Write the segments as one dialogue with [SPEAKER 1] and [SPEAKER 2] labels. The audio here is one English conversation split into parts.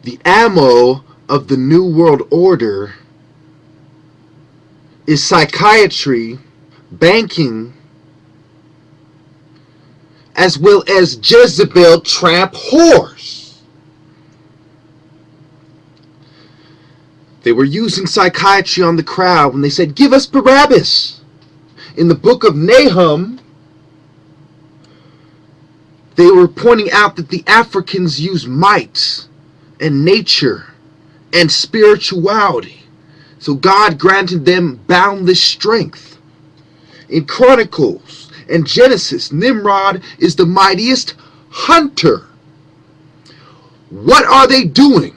[SPEAKER 1] The ammo of the New World Order is psychiatry, banking, as well as Jezebel tramp whores. They were using psychiatry on the crowd when they said, "Give us Barabbas." In the book of Nahum, they were pointing out that the Africans use might and nature and spirituality. So God granted them boundless strength. In Chronicles and Genesis, Nimrod is the mightiest hunter. What are they doing?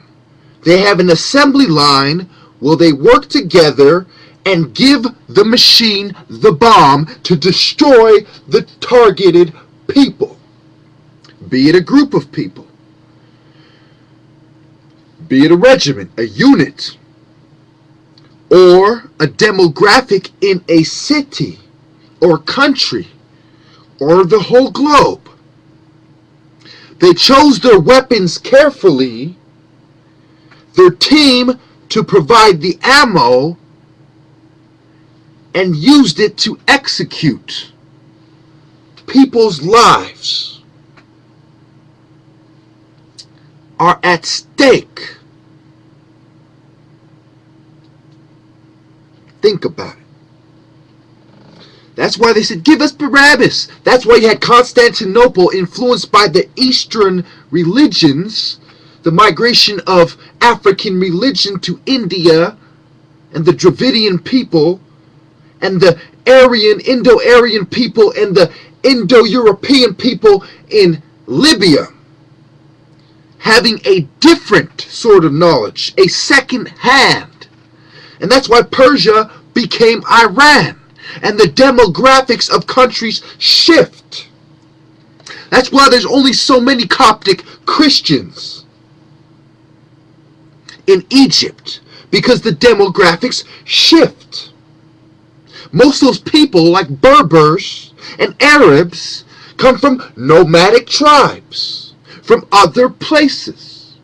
[SPEAKER 1] They have an assembly line where they work together and give the machine the bomb to destroy the targeted people. Be it a group of people, be it a regiment, a unit, or a demographic in a city or country or the whole globe. They chose their weapons carefully, their team to provide the ammo, and used it to execute. People's lives are at stake. Think about it. That's why they said, "Give us Barabbas." That's why you had Constantinople, influenced by the Eastern religions, the migration of African religion to India, and the Dravidian people, and the Indo-Aryan people, and the Indo-European people in Libya, having a different sort of knowledge, a second hand. And that's why Persia became Iran, and the demographics of countries shift. That's why there's only so many Coptic Christians in Egypt, because the demographics shift. Most of those people, like Berbers and Arabs, come from nomadic tribes, from other places.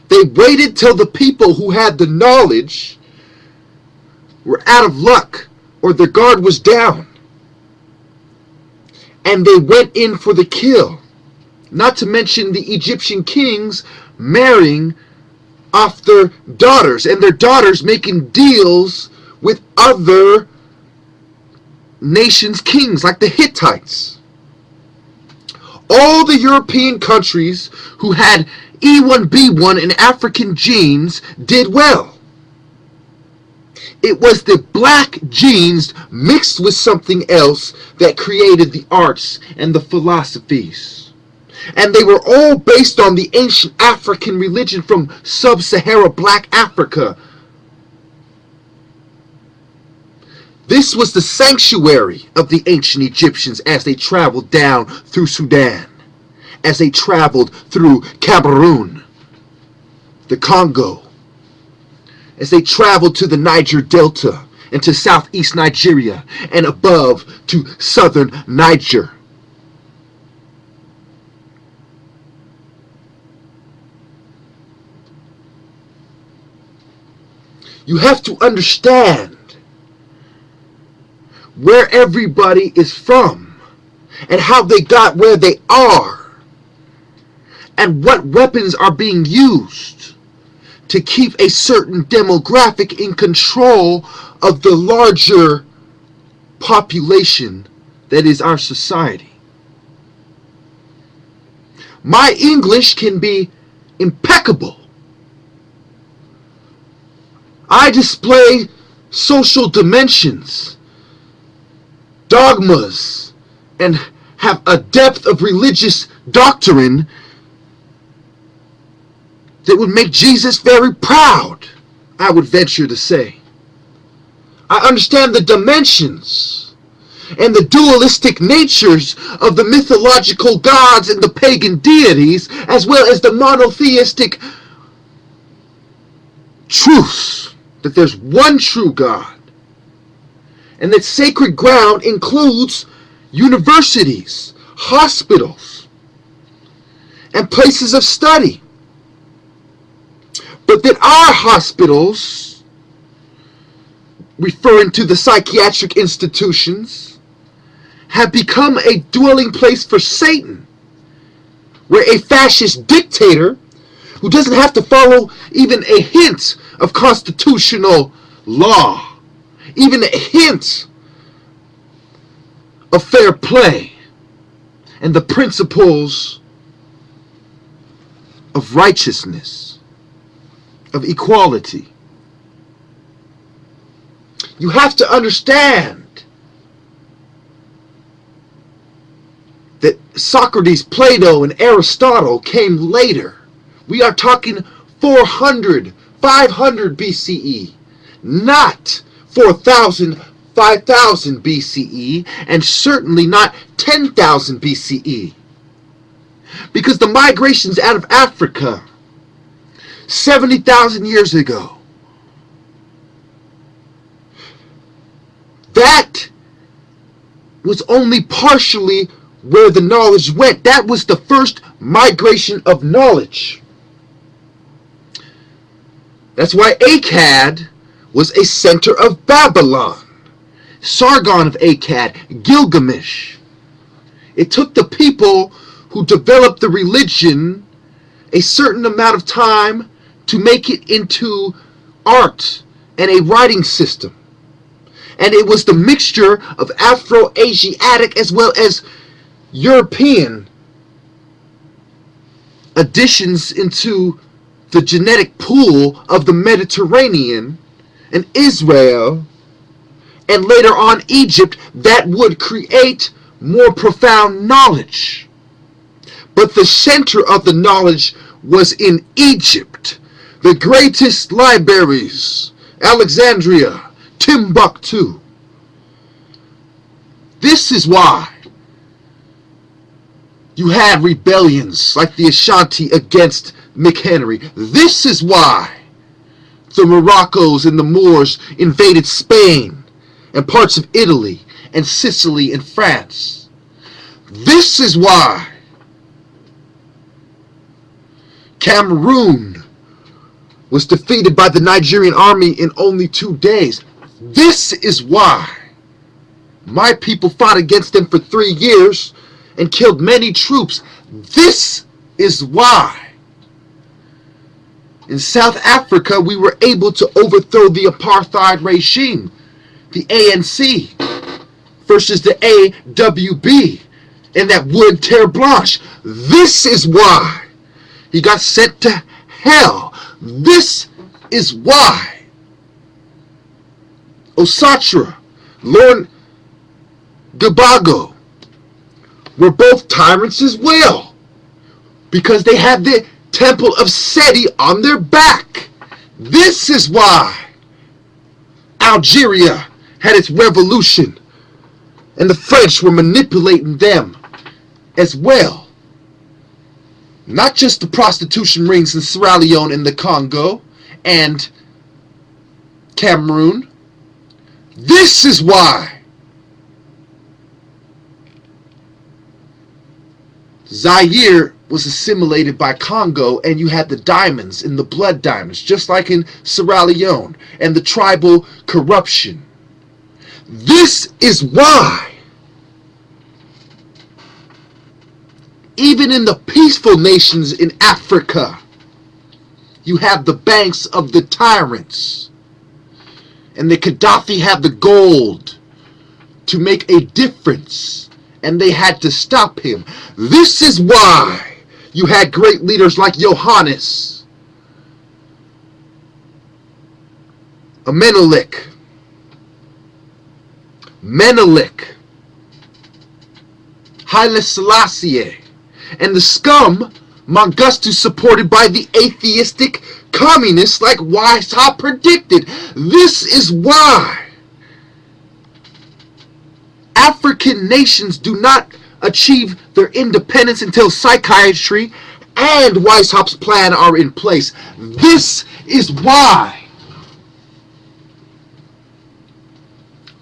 [SPEAKER 1] They waited till the people who had the knowledge were out of luck or their guard was down, and they went in for the kill. Not to mention the Egyptian kings marrying off their daughters, and their daughters making deals with other nations' kings, like the Hittites. All the European countries who had E1B1 and African genes did well. It was the black genes mixed with something else that created the arts and the philosophies. And they were all based on the ancient African religion from sub-Sahara Black Africa. This was the sanctuary of the ancient Egyptians as they traveled down through Sudan, as they traveled through Cameroon, the Congo, as they traveled to the Niger Delta and to southeast Nigeria and above to southern Niger. You have to understand where everybody is from and how they got where they are and what weapons are being used to keep a certain demographic in control of the larger population that is our society. My English can be impeccable. I display social dimensions, dogmas, and have a depth of religious doctrine that would make Jesus very proud, I would venture to say. I understand the dimensions and the dualistic natures of the mythological gods and the pagan deities, as well as the monotheistic truths that there's one true God, and that sacred ground includes universities, hospitals, and places of study. But that our hospitals, referring to the psychiatric institutions, have become a dwelling place for Satan, where a fascist dictator who doesn't have to follow even a hint of constitutional law, even a hint of fair play and the principles of righteousness, of equality. You have to understand that Socrates, Plato, and Aristotle came later. We are talking 400, 500 BCE, not 4,000, 5,000 BCE, and certainly not 10,000 BCE. Because the migrations out of Africa 70,000 years ago, that was only partially where the knowledge went. That was the first migration of knowledge. That's why Akkad was a center of Babylon. Sargon of Akkad, Gilgamesh. It took the people who developed the religion a certain amount of time to make it into art and a writing system. And it was the mixture of Afro-Asiatic as well as European additions into the genetic pool of the Mediterranean and Israel, and later on Egypt, that would create more profound knowledge. But the center of the knowledge was in Egypt. The greatest libraries, Alexandria, Timbuktu. This is why you had rebellions like the Ashanti against McHenry. This is why the Moroccos and the Moors invaded Spain and parts of Italy and Sicily and France. This is why Cameroon was defeated by the Nigerian army in only 2 days. This is why my people fought against them for 3 years and killed many troops. This is why in South Africa we were able to overthrow the apartheid regime, the ANC versus the AWB and that wood terre blanche. This is why he got sent to hell. This is why Osatra, Lord Gabago were both tyrants as well, because they had the temple of Seti on their back. This is why Algeria had its revolution and the French were manipulating them as well. Not just the prostitution rings in Sierra Leone and the Congo and Cameroon. This is why Zaire was assimilated by Congo, and you had the diamonds and the blood diamonds, just like in Sierra Leone, and the tribal corruption. This is why even in the peaceful nations in Africa, you have the banks of the tyrants, and the Gaddafi had the gold to make a difference, and they had to stop him. This is why you had great leaders like Johannes, Menelik, Haile Selassie, and the scum, Mengistu, supported by the atheistic communists like Weishaupt predicted. This is why African nations do not achieve their independence until psychiatry and Weishaupt's plan are in place. This is why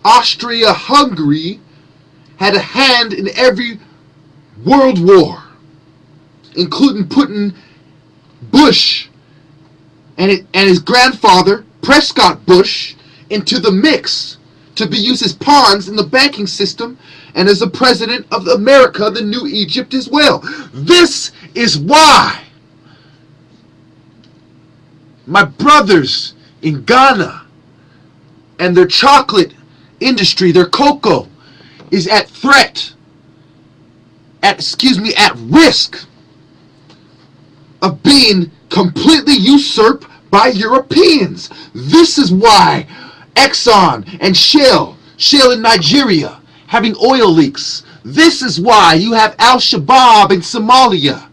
[SPEAKER 1] Austria-Hungary had a hand in every world war, including putting Bush and his grandfather, Prescott Bush, into the mix to be used as pawns in the banking system and as the president of America, the new Egypt as well. This is why my brothers in Ghana and their chocolate industry, their cocoa, is at risk of being completely usurped by Europeans. This is why Exxon and Shell in Nigeria, having oil leaks. This is why you have Al-Shabaab in Somalia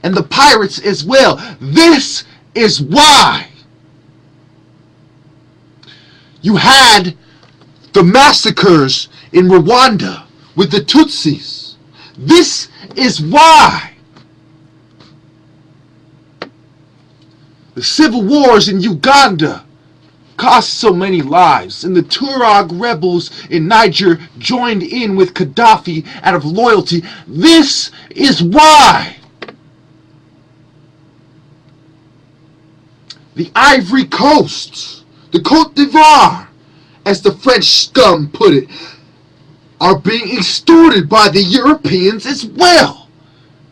[SPEAKER 1] and the pirates as well. This is why you had the massacres in Rwanda with the Tutsis. This is why the civil wars in Uganda cost so many lives, and the Tuareg rebels in Niger joined in with Gaddafi out of loyalty. This is why the Ivory Coast, the Côte d'Ivoire, as the French scum put it, are being extorted by the Europeans as well.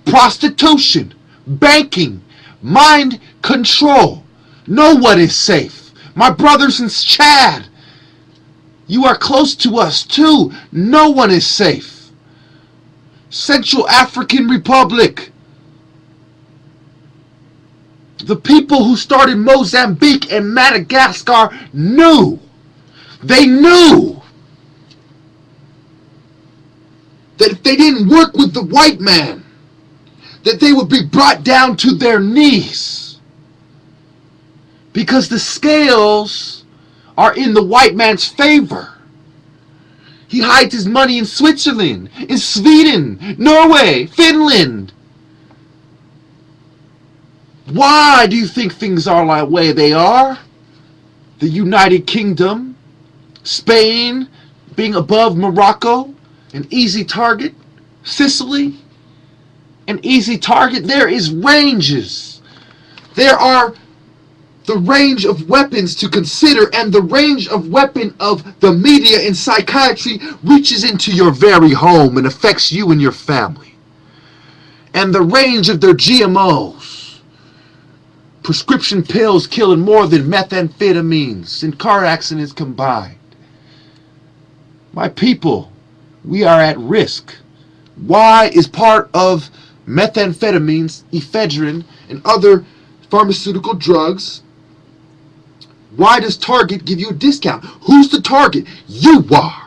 [SPEAKER 1] Prostitution, banking, mind control. No one is safe. My brothers in Chad, you are close to us too. No one is safe. Central African Republic, the people who started Mozambique and Madagascar knew. They knew that if they didn't work with the white man, that they would be brought down to their knees. Because the scales are in the white man's favor. He hides his money in Switzerland, in Sweden, Norway, Finland. Why do you think things are like the way they are? The United Kingdom, Spain being above Morocco, an easy target. Sicily, an easy target. There is ranges. There are the range of weapons to consider, and the range of weapon of the media and psychiatry reaches into your very home and affects you and your family. And the range of their GMOs, prescription pills killing more than methamphetamines and car accidents combined. My people, we are at risk. Why is part of methamphetamines, ephedrine, and other pharmaceutical drugs? Why does Target give you a discount? Who's the target? You are.